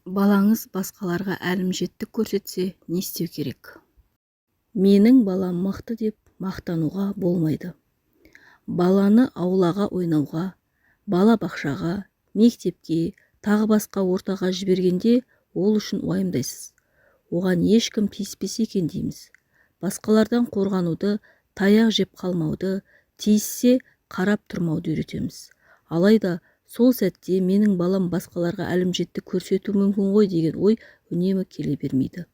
Балаңыз басқаларға әлімжеттік көрсетсе, не істеу керек? Менің балам мықты деп мақтануға болмайды. Баланы аулаға ойнауға, балабақшаға, мектепке, тағы басқа ортаға жібергенде ол үшін уайымдайсыз. Оған ешкім тиіспесе екен дейміз. Басқалардан қорғануды, таяқ жеп қалмауды, тиіссе қарап тұрмауды үйретеміз. Алайда сол сәтте менің балам басқаларға әлімжеттік көрсету мүмкін ғой деген ой үнемі келе бермейді.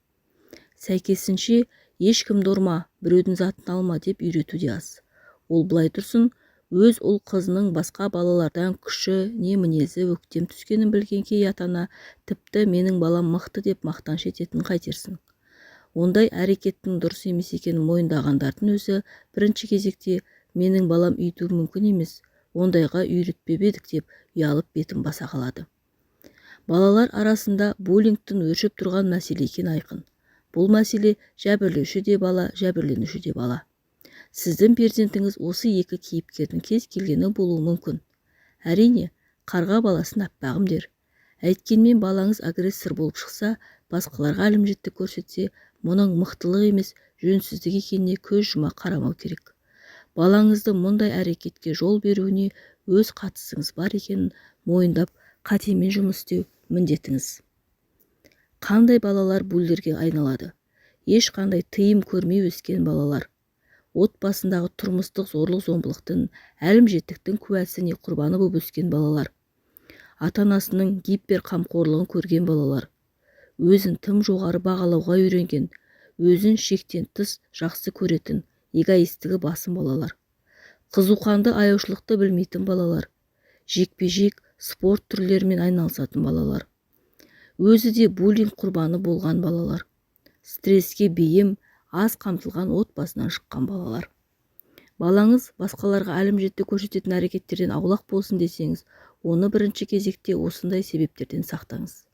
Сәйкесінше ешкімді ұрма, біреудің затын алма деп үйретуде аз. Ол былай тұрсын, өз ұл қызының басқа балалардан күші не мінезі өктем түскенін білген кей ата-ана тіпті менің балам мықты деп мақтаныш ететінін қайтерсің. Ондай әрекеттің дұрыс емес екенін мойындағандардың өзі бірінші кезекте менің балам үйту мүмкін емес, ондайға үйретпеп едік деп ұялып бетін баса қалады. Балалар арасында буллингтің өршіп тұрған мәселе екені айқын. Бұл мәселе жәбірлеуші де бала, жәбірленуші де бала. Сіздің перзентіңіз осы екі кейіпкердің кез келгені болуы мүмкін. Әрине, қарға баласын аппағым дер. Әйткенмен балаңыз агрессор болып шықса, басқаларға әлімжеттік көрсетсе, мұның мықтылық емес, жөнсіздік екеніне көз жұма қарамау керек. Балаңызды мұндай әрекетке жол беруіне өз қатысыңыз бар екенін мойындап, қатемен жұмыс істеу міндетіңіз. Қандай балалар буллерге айналады? Ешқандай тыйым көрмей өскен балалар. Отбасындағы тұрмыстық зорлық-зомбылықтың, әлімжеттіктің куәсіне құрбаны болып өскен балалар. Ата-анасының гиперқамқорлығын көрген балалар. Өзін тым жоғары бағалауға үйренген, өзін шектен тыс жақсы көретін, эгоистігі басым балалар. Қызуқанды аяушылықты білмейтін балалар. Жекпе-жек спорт түрлерімен айналысатын балалар. Өзі де буллинг құрбаны болған балалар. Стресске бейім, аз қамтылған отбасынан шыққан балалар. Балаңыз басқаларға әлімжеттік көрсететін әрекеттерден аулақ болсын десеңіз, оны бірінші кезекте осындай себептерден сақтаңыз.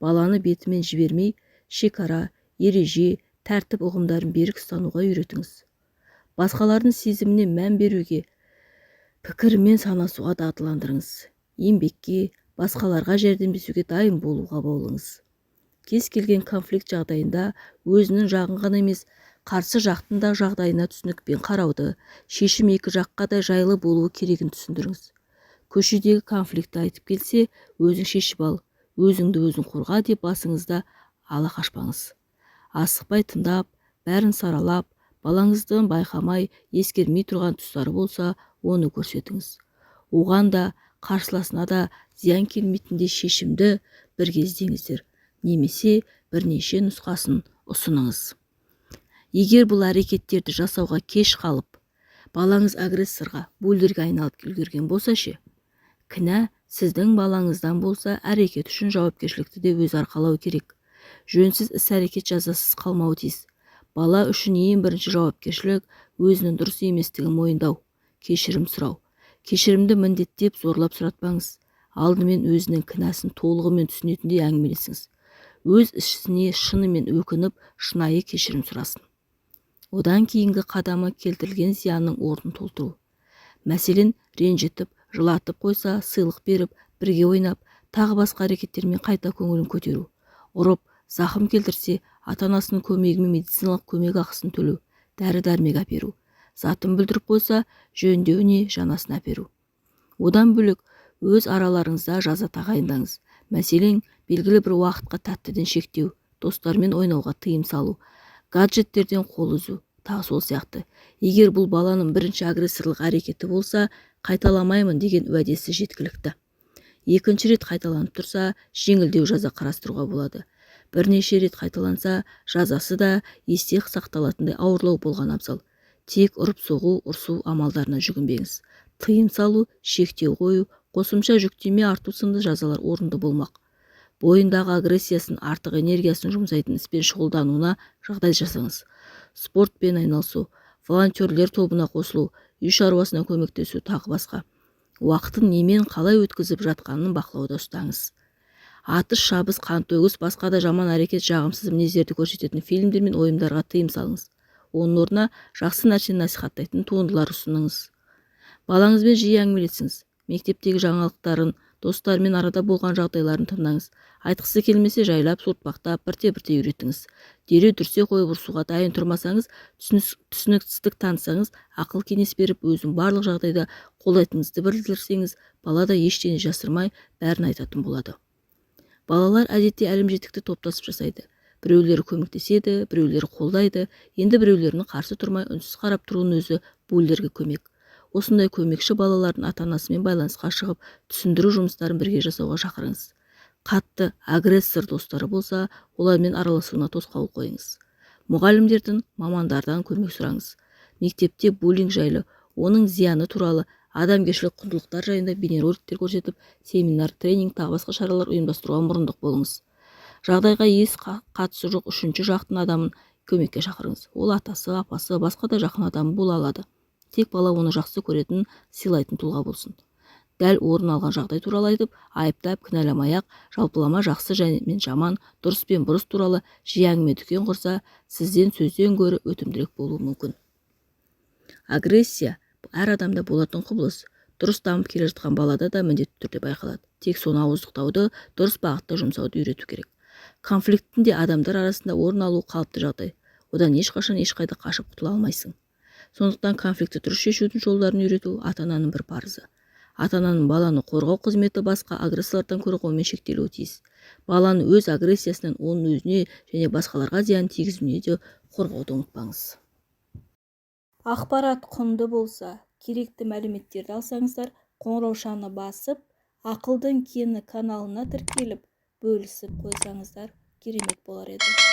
Баланы бетімен жібермей, шекара, ереже, тәртіп ұғымдарын берік ұстануға үйретіңіз. Басқалардың сезіміне мән беруге, пікірімен санасуға дағдыландырыңыз. Еңбекке, басқаларға жәрдемдесуге дайын болуға баулыңыз. Кез келген конфликт жағдайында өзінің жағын ғана емес, қарсы жақтың да жағдайына түсінікпен қарауды, шешім екі жаққа да жайлы болуы керегін түсіндіріңіз. Көшедегі конфликті айтып келсе, өзің шешіп ал, өзіңді өзің қорға деп басыңызда ала қашпаңыз. Асықпай тыңдап, бәрін саралап, балаңыздың байқамай, ескермей тұрған тұстары болса, оны көрсетіңіз. Оған да, қарсыласына да зиян келмейтіндей шешімді бірге іздеңіздер, немесе бірнеше нұсқасын ұсыныңыз. Егер бұл әрекеттерді жасауға кеш қалып, балаңыз агрессорға, буллерге айналып үлгерген болса ше, кінә сіздің балаңыздан болса, әрекет үшін жауапкершілікті де өз арқалау керек. Жөнсіз іс-әрекет жазасыз қалмауы тиіс. Бала үшін ең бірінші жауапкершілік өзінің дұрыс еместігін мойындау, кешірім сұрау. Кешірімді міндеттеп зорлап сұратпаңыз. Алдымен өзінің кінәсін толығымен түсінетіндей әңгімелесіңіз. Өз ішіне шынымен өкініп, шынайы кешірім сұрасын. Одан кейінгі қадамы келтірілген зиянның орнын толтыру. Мәселен, ренжітіп, жылатып қойса, сыйлық беріп, бірге ойнап, тағы басқа әрекеттермен қайта көңілін көтеру. Ұрып, зақым келтірсе, ата-анасының көмегімен медициналық көмек ақысын төлеу, дәрі-дәрмек әперу. Затын бүлдіріп қойса, жөндеуіне жанасын әперу. Одан бөлек, өз араларыңызда жаза тағайындаңыз. Мәселен, белгілі бір уақытқа тәттіден шектеу, достармен ойнауға тыйым салу, гаджеттерден қол үзу, тағы сол сияқты. Егер бұл баланың бірінші агрессорлық әрекеті болса, қайталамаймын деген уәдесі жеткілікті. Екінші рет қайталанып тұрса, жеңілдеу жаза қарастыруға болады. Бірнеше рет қайталанса, жазасы да есте сақталатындай ауырлау болған абзал. Тек ұрып-соғу, ұрсу амалдарына жүгінбеңіз. Тыйым салу, шектеу қою, қосымша жүктеме арту сынды жазалар орынды болмақ. Бойындағы агрессиясын, артық энергиясын жұмсайтын іспен шұғылдануына жағдай жасаңыз. Спортпен айналысу, волонтерлер тобына қосылу, үй шаруасына көмектесу, тағы басқа. Уақытын немен қалай өткізіп жатқанын бақылауда ұстаңыз. Атыс, шабыс, қантөгіс, басқа да жаман әрекет, жағымсыз мінездерді көрсететін фильмдер мен ойындарға тыйым салыңыз. Оның орнына жақсы нәрсені насихаттайтын туындылар ұсыныңыз. Балаңызбен жиі әңгімелесіңіз. Мектептегі жаңалықтарын, Достарымен арада болған жағдайларын тыңдаңыз. Айтқысы келмесе жайлап суыртпақтап бірте-бірте үйретіңіз. Дереу дүрсе қойып ұрсуға дайын тұрмасаңыз, түсіністік танысаңыз, ақыл кеңес беріп, өзің барлық жағдайда қолдайтыныңызды білдірсеңіз, бала да ештеңе жасырмай бәрін айтатын болады. Балалар әдетте әлімжеттікті топтасып жасайды. Біреулері көмектеседі, біреулері қолдайды, енді біреулерінің қарсы тұрмай үнсіз қарап тұруының өзі бұлдерге көмек. Осындай көмекші балалардың ата-анасымен байланысқа шығып, түсіндіру жұмыстарын бірге жасауға шақырыңыз. Қатты агрессор достары болса, олармен араласуына тосқауыл қойыңыз. Мұғалімдердің, мамандардан көмек сұраңыз. Мектепте буллинг жайлы, оның зияны туралы, адамгершілік құндылықтар жайында бейнероликтер көрсетіп, семинар, тренинг, тағы басқа шаралар ұйымдастыруға мұрындық болыңыз. Жағдайға еш қатысы жоқ үшінші жақтың адамын көмекке шақырыңыз. Ол атасы, апасы, басқа да жақын адамы бола алады. Тек бала оны жақсы көретін, сыйлайтын тұлға болсын. Дәл орын алған жағдай туралы айтып, айыптап, кінәламай-ақ, жалпылама жақсы және жаман, дұрыс пен бұрыс туралы жиі әңгіме дүкен құрса, сізден сөзден гөрі өтімдірек болуы мүмкін. Агрессия әр адамда болатын құбылыс. Дұрыс дамып келе жатқан балада да міндетті түрде байқалады. Тек соны ауыздықтауды, дұрыс бағытта жұмсауды үйрету керек. Конфликтінде адамдар арасында орын алу қалыпты жағдай. Одан ешқашан ешқайда қашып құтыла алмайсың. Сондықтан конфликті дұрыс шешудің жолдарын үйрету ата-ананың бір парызы. Ата-ананың баланы қорғау қызметі басқа агрессорлардан қорғаумен шектелуі тиіс. Баланы өз агрессиясынан оның өзіне және басқаларға зиян тигізуіне де қорғауды ұмытпаңыз. Ақпарат құнды болса, керекті мәліметтерді алсаңыздар, қоңыраушаны басып, ақылдың кені каналына тіркеліп, бөлісіп қойсаңыздар керемет болар еді.